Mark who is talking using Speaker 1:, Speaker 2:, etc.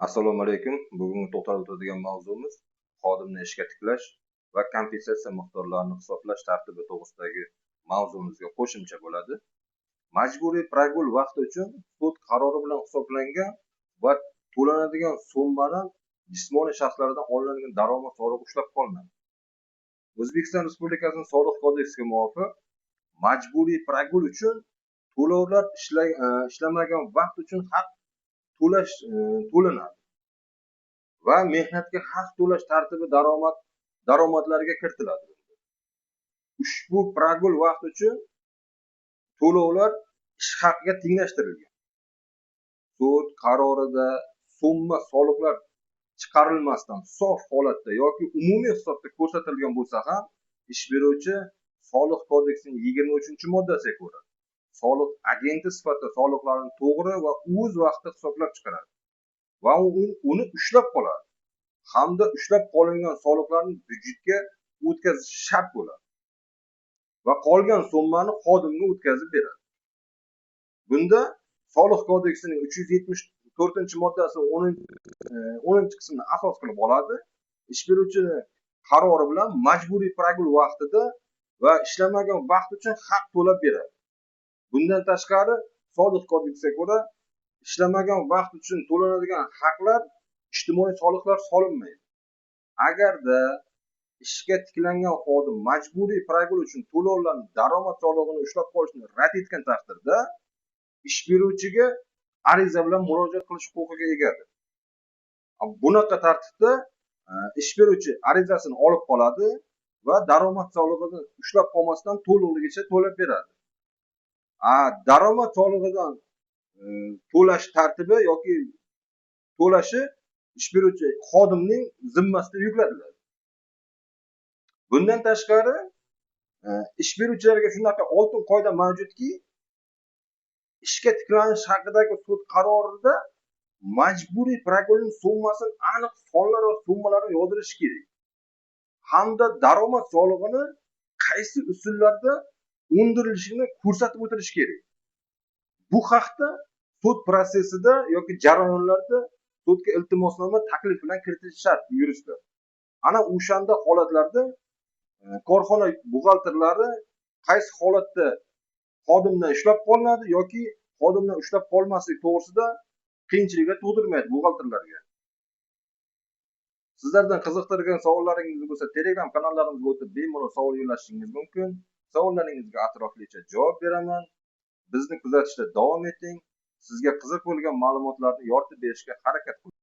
Speaker 1: Assalomu alaykum. Bugungi to'xtalib o'tadigan mavzumiz xodimni ishga tiklash va kompensatsiya miqdorlarini hisoblash tartibi to'g'risidagi mavzumizga qo'shimcha bo'ladi. Majburiy pragul vaqti uchun sud qarori bilan hisoblangan va to'lanadigan summadan jismoniy shaxslardan olinadigan daromad solig'i ushlab qolinadi. O'zbekiston Respublikasining Soliq kodeksiga muvofiq majburiy pragul uchun to'lovlar ishlamagan vaqt uchun haq to'lanadi va mehnatga haq to'lash tartibi daromadlarga kiritiladi. Ushbu pragul vaqt uchun to'lovlar ish haqiga tenglashtirilgan. Sud qarorida summa soliqlar chiqarilmasdan sof holatda yoki umumiy hisobda ko'rsatilgan bo'lsa ham, ish beruvchi Soliq kodeksining 23-moddasiga ko'ra soliq agenti sifatida soliqlarni to'g'ri va o'z vaqtida hisoblab chiqaradi va uni ushlab qoladi hamda ushlab qolingan soliqlarni byudjetga o'tkazish shart bo'ladi va qolgan summani xodimga o'tkazib beradi. Bunda Soliq kodeksining 374-moddasi 10-qismini asos qilib oladi. Ish beruvchi qarori bilan majburiy pragul vaqtida va ishlamagan vaqt uchun haq to'lab beradi. Bundan tashqari, Soliq kodeksiga ko'ra ishlamagan vaqt uchun to'lanadigan haqlar ijtimoiy soliqlar solinmaydi. Agarda ishga tiklangan xodim majburiy pragul uchun to'lovlarni daromad solig'ini ushlab qolishni rad etgan taqdirda ish beruvchiga ariza bilan murojaat qilish huquqiga egadir. Bunaqa tartibda ish beruvchi arizasini olib qoladi va daromad solig'ini ushlab qolmasdan to'liqligicha to'lab beradi. Daromad solig'idan to'lash tartibi yoki to'lashi ish beruvchi xodimning zimmasida yuklatiladi. Bundan tashqari, ish beruvchilarga shunaqa oltin qoida mavjudki, ishga tiklanish haqidagi sud qarorida majburiy pragulning summasini aniq sonlar va summalarni yozilishi kerak. Hamda daromad solig'ini qaysi usullarda undirilishini ko'rsatib o'tilishi kerak. Bu haqda sud protsessida yoki jarayonlarda sudga iltimosnoma taklif bilan kiritilishi shart yuristlar. Ana o'shanda holatlarda korxona buxgalterlari qaysi holatda xodimdan ushlab qolinadi yoki xodimdan ushlab qolmaslik to'g'risida qiyinchiliklar tug'dirmaydi buxgalterlarga. Sizlardan qiziqtirgan savollaringiz bo'lsa, Telegram kanallarimizga o'tib bemalol savol yo'llashingiz mumkin. Savollaringizga atroflicha javob beraman. Bizni kuzatishda davom eting. Sizga qiziq bo'lgan ma'lumotlarni yoritib berishga harakat qiling.